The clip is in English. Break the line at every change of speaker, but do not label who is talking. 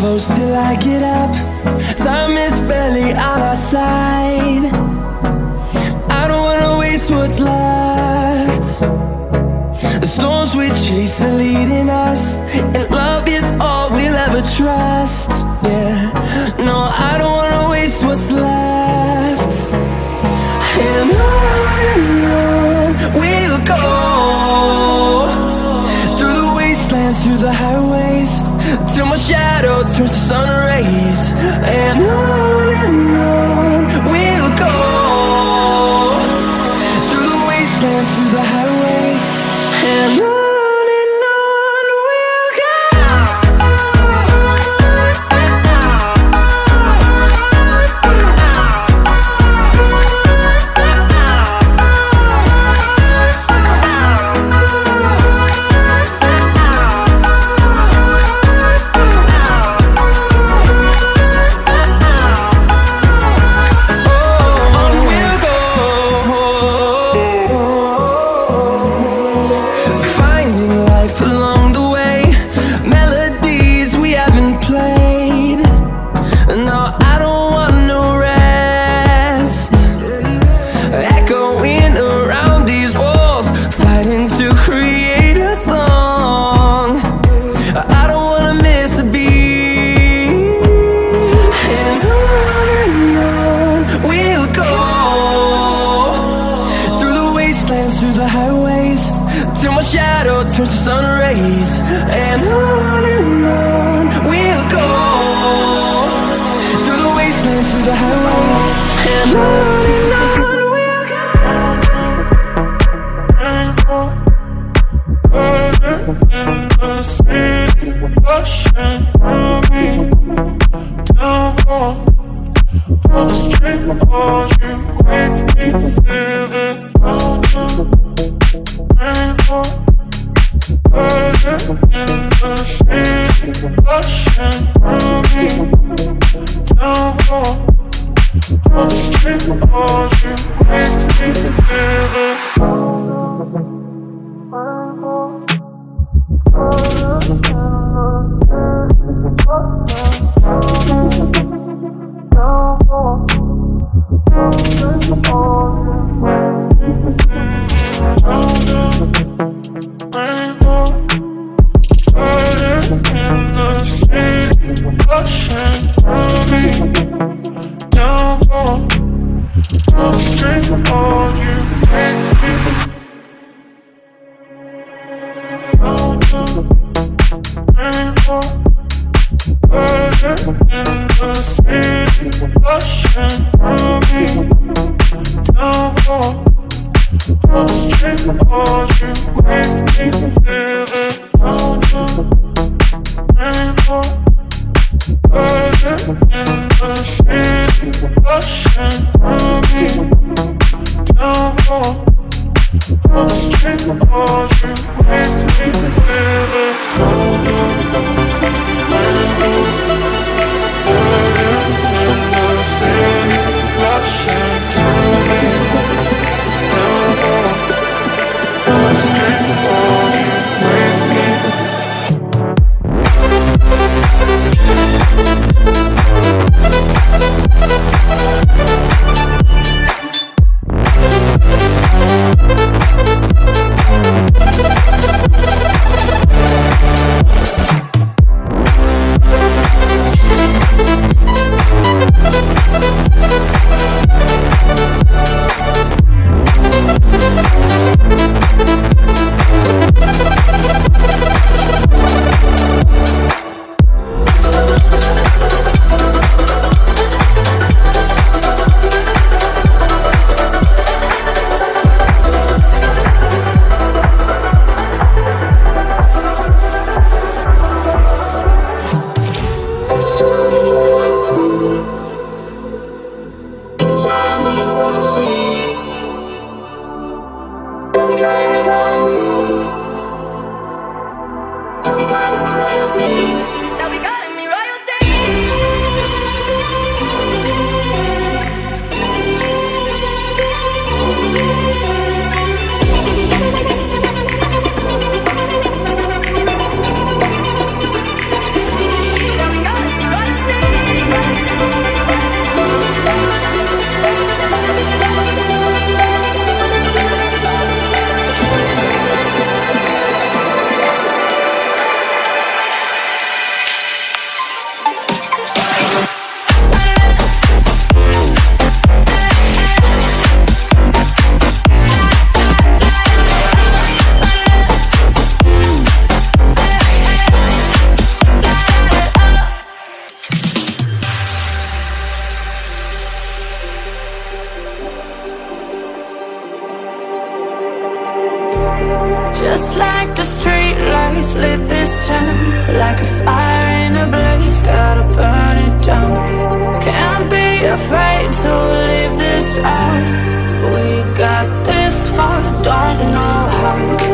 close till I get up. Time is barely on our side. I don't wanna waste what's left. The storms we chase are leading us, and love is all we'll ever trust. Yeah, no, I don't wanna waste what's left. And on we'll go, through the wastelands, through the highways, till my shadow turns to sun rays. And on we'll go, through the wastelands, through the highways, and on we'll go. Through the highways, till my shadow turns to sun rays. And on we'll go, through the wastelands, through the highways, and on we'll go. Burning in the city, rushing through me, down upstream, all you make me feel it. In the city, rushing through me, down upstream, all you make me feel it.
Just like the street lights lit this town, like a fire in a blaze, gotta burn it down. Can't be afraid to leave this out. We got this far, don't know how.